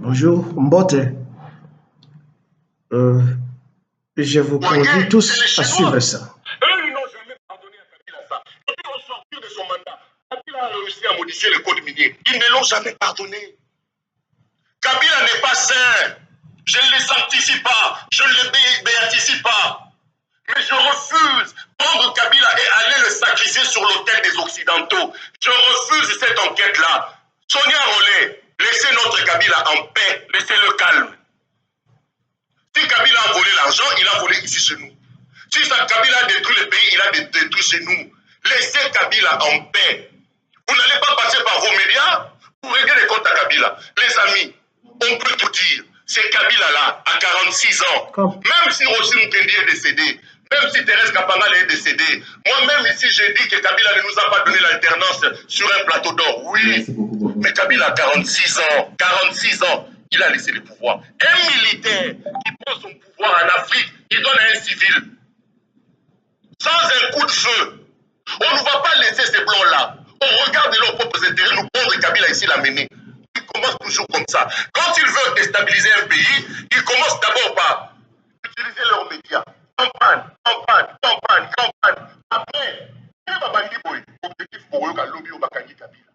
Bonjour, Mbote. Euh, je vous convie tous à suivre ça. Eux, ils n'ont jamais pardonné à Kabila ça. Et puis, au sortir de son mandat, Kabila a réussi à modifier le code minier. Ils ne l'ont jamais pardonné. Kabila n'est pas saint. Je ne le sanctifie pas. Je ne le béatifie pas. Mais je refuse prendre Kabila et aller le sacrifier sur l'autel des Occidentaux. Je refuse cette enquête-là. Sonia Rollet, laissez notre Kabila en paix. Laissez-le calme. Si Kabila a volé l'argent, il a volé ici chez nous. Si Kabila a détruit le pays, il a détruit chez nous. Laissez Kabila en paix. Vous n'allez pas passer par vos médias pour régler les comptes à Kabila. Les amis, on peut tout dire. C'est Kabila là, à 46 ans. Même si Rossi Mukendi est décédé, même si Thérèse Kapangale est décédée, moi-même ici j'ai dit que Kabila ne nous a pas donné l'alternance sur un plateau d'or. Oui, mais Kabila a 46 ans. 46 ans. Il a laissé le pouvoir. Un militaire qui prend son pouvoir en Afrique, il donne à un civil. Sans un coup de feu. On ne va pas laisser ces blancs-là. On regarde leurs propres intérêts, nous prendre Kabila ici la mener. Ils commencent toujours comme ça. Quand ils veulent déstabiliser un pays, ils commencent d'abord par utiliser leurs médias. Campagne, campagne, campagne, campagne. Après, quel va bandir objectif pour eux, Lobio, Bakangi, Kabila.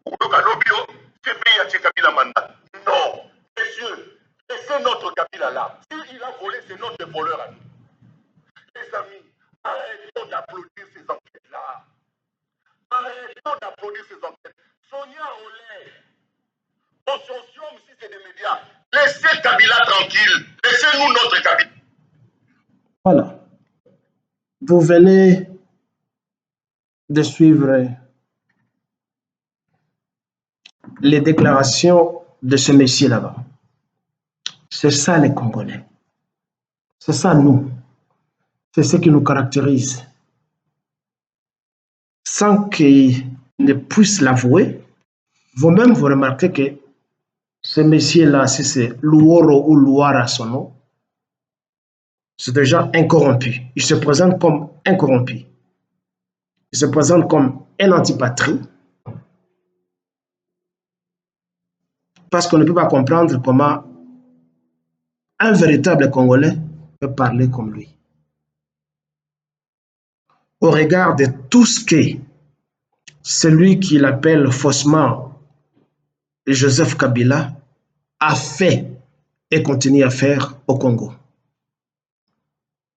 Lobio, c'est pays à Kabila mandat. Non, messieurs, laissez notre Kabila là. S'il a volé, c'est notre voleur à nous. Les amis, arrêtons d'applaudir ces enquêtes-là. Arrêtons d'applaudir ces enquêtes. Sonia Rollet, conscientium si c'est des médias. Laissez Kabila tranquille. Laissez-nous notre Kabila. Voilà. Vous venez de suivre les déclarations de ce monsieur là-bas. C'est ça les Congolais. C'est ça nous. C'est ce qui nous caractérise. Sans qu'ils ne puissent l'avouer, vous-même vous remarquez que ce monsieur-là, si c'est Luoro ou Luara son nom, c'est déjà incorrompu. Il se présente comme incorrompu. Il se présente comme un antipatrie. Parce qu'on ne peut pas comprendre comment un véritable Congolais peut parler comme lui. Au regard de tout ce que celui qu'il appelle faussement Joseph Kabila a fait et continue à faire au Congo.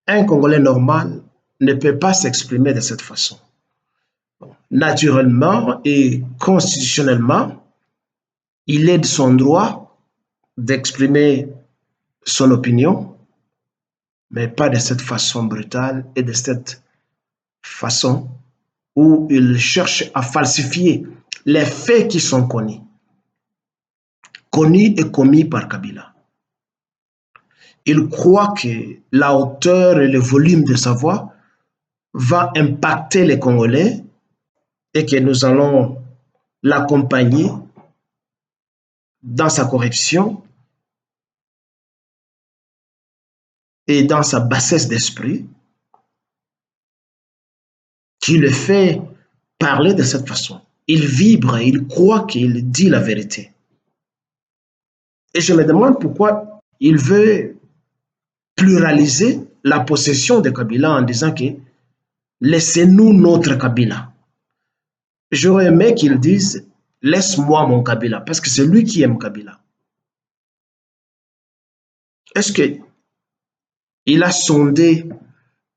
Un Congolais normal ne peut pas s'exprimer de cette façon. Naturellement et constitutionnellement, il est de son droit d'exprimer son opinion, mais pas de cette façon brutale et de cette façon où il cherche à falsifier les faits qui sont connus et commis par Kabila. Il croit que la hauteur et le volume de sa voix va impacter les Congolais et que nous allons l'accompagner dans sa corruption et dans sa bassesse d'esprit qui le fait parler de cette façon. Il vibre, il croit qu'il dit la vérité. Et je me demande pourquoi il veut pluraliser la possession de Kabila en disant que laissez-nous notre Kabila. J'aurais aimé qu'il dise laisse-moi mon Kabila, parce que c'est lui qui aime Kabila. Est-ce qu'il a sondé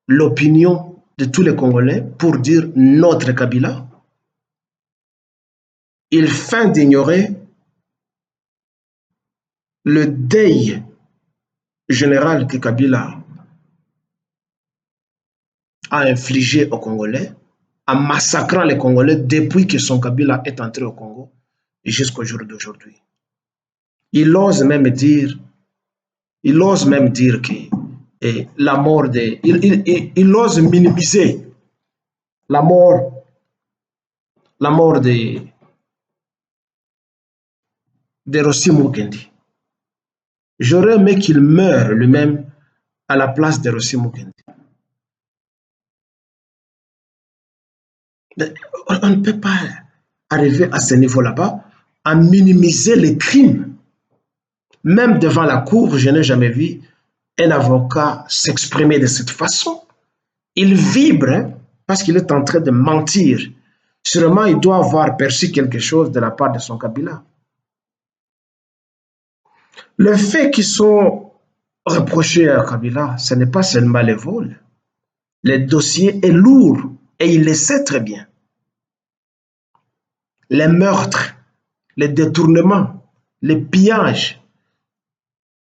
l'opinion de tous les Congolais pour dire notre Kabila? Il feint d'ignorer le deuil général que Kabila a infligé aux Congolais en massacrant les Congolais depuis que son Kabila est entré au Congo et jusqu'au jour d'aujourd'hui. Il ose même dire que la mort de... Il ose minimiser la mort de Rossi Mukendi. J'aurais aimé qu'il meure lui-même à la place de Rossi Mukendi. On ne peut pas arriver à ce niveau là-bas à minimiser les crimes Même devant la cour, je n'ai jamais vu un avocat s'exprimer de cette façon. Il vibre hein, parce qu'il est en train de mentir. Sûrement, il doit avoir perçu quelque chose de la part de son Kabila. Le fait qu'ils sont reprochés à Kabila, ce n'est pas seulement les vols. Le dossier est lourd et il le sait très bien. Les meurtres, les détournements, les pillages,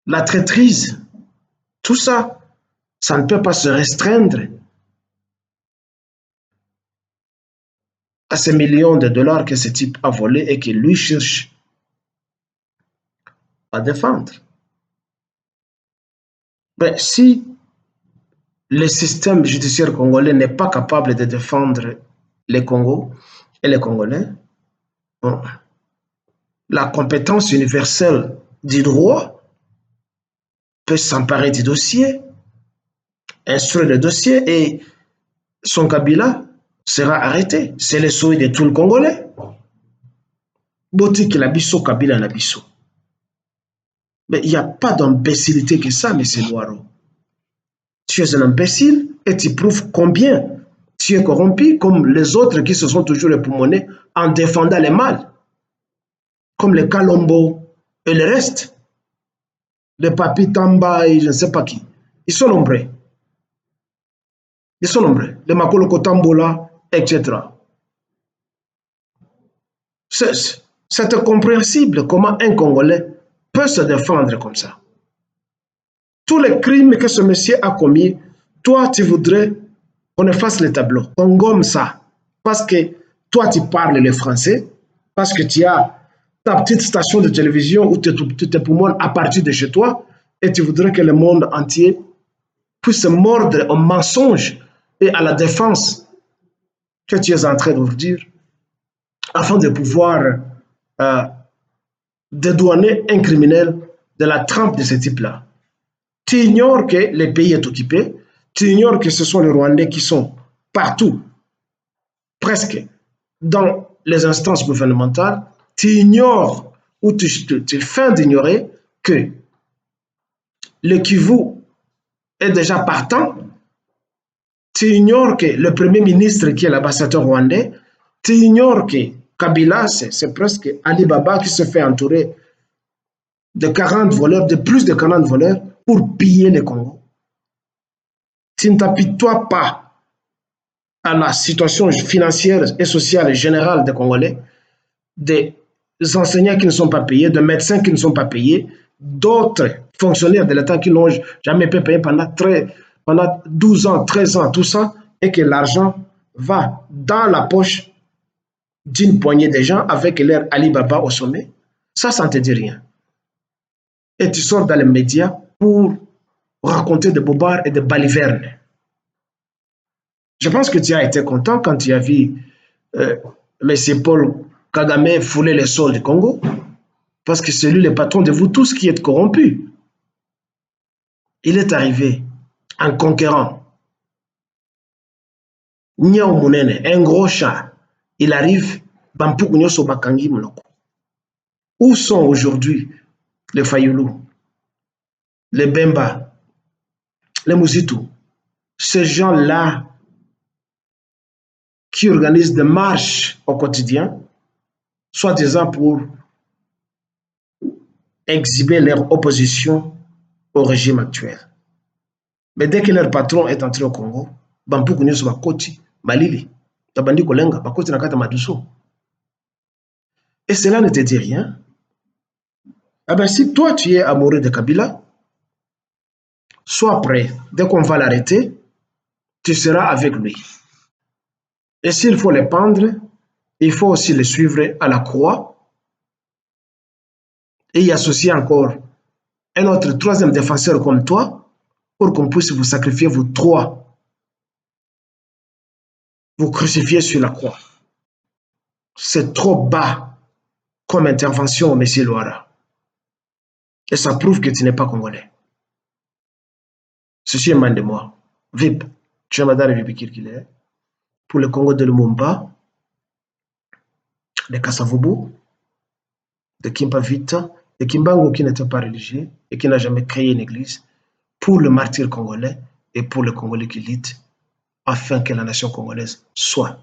la traîtrise, tout ça, ça ne peut pas se restreindre à ces millions de dollars que ce type a volés et que lui cherche à défendre. Mais si le système judiciaire congolais n'est pas capable de défendre les Congos et les Congolais, bon, la compétence universelle du droit peut s'emparer du dossier, instruire le dossier et son Kabila sera arrêté. C'est le souhait de tout le Congolais. Boti que la bisso, Kabila na bisso. Mais il n'y a pas d'imbécilité que ça, M. Loireau. Tu es un imbécile et tu prouves combien tu es corrompu, comme les autres qui se sont toujours époumonés en défendant les mâles, comme les Kalombo et le reste, les Papi Tamba et je ne sais pas qui. Ils sont nombreux. Ils sont nombreux. Les Makoloko Tambola, etc. C'est incompréhensible comment un Congolais peut se défendre comme ça. Tous les crimes que ce monsieur a commis, toi, tu voudrais qu'on efface le tableau, qu'on gomme ça. Parce que toi, tu parles le français, parce que tu as ta petite station de télévision où tu te poumones à partir de chez toi, et tu voudrais que le monde entier puisse se mordre au mensonge et à la défense que tu es en train de vous dire, afin de pouvoir dédouaner un criminel de la trempe de ce type-là. Tu ignores que le pays est occupé, tu ignores que ce sont les Rwandais qui sont partout, presque, dans les instances gouvernementales, tu ignores ou tu feins d'ignorer que le Kivu est déjà partant, tu ignores que le Premier ministre qui est l'ambassadeur rwandais, tu ignores que Kabila, c'est presque Ali Baba qui se fait entourer de 40 voleurs, de plus de 40 voleurs, pour piller le Congo. Tu ne t'apitoies pas à la situation financière et sociale générale des Congolais, des enseignants qui ne sont pas payés, des médecins qui ne sont pas payés, d'autres fonctionnaires de l'État qui n'ont jamais été payés pendant 12 ans, 13 ans, tout ça, et que l'argent va dans la poche d'une poignée de gens avec leur Alibaba au sommet. Ça ne te dit rien. Et tu sors dans les médias pour raconter des bobards et des balivernes. Je pense que tu as été content quand tu as vu M. Paul Kagame fouler les sols du Congo, parce que c'est lui le patron de vous tous qui êtes corrompus. Il est arrivé en conquérant. Niao Munene, un gros chat, il arrive, où sont aujourd'hui les Fayoulou, les Bemba, les Mouzitou, ces gens-là qui organisent des marches au quotidien, soi-disant pour exhiber leur opposition au régime actuel. Mais dès que leur patron est entré au Congo, Bampuku Nyoso Bakoti, Malili, Tabandi Kolenga, Bakoti Nakata Maduso. Et cela ne te dit rien. Ah ben, si toi tu es amoureux de Kabila, sois prêt. Dès qu'on va l'arrêter, tu seras avec lui. Et s'il faut le pendre, il faut aussi le suivre à la croix et y associer encore un autre troisième défenseur comme toi pour qu'on puisse vous sacrifier vous trois, vous crucifier sur la croix. C'est trop bas comme intervention, M. Loara. Et ça prouve que tu n'es pas congolais. Ceci émane de moi. VIP, tu es madame VIP Kirkile. Pour le Congo de Lumumba, de Kasavubu, de Kimpavita Et Kimbangu, qui n'était pas religieux et qui n'a jamais créé une église, pour le martyr congolais et pour le Congolais qui lutte, afin que la nation congolaise soit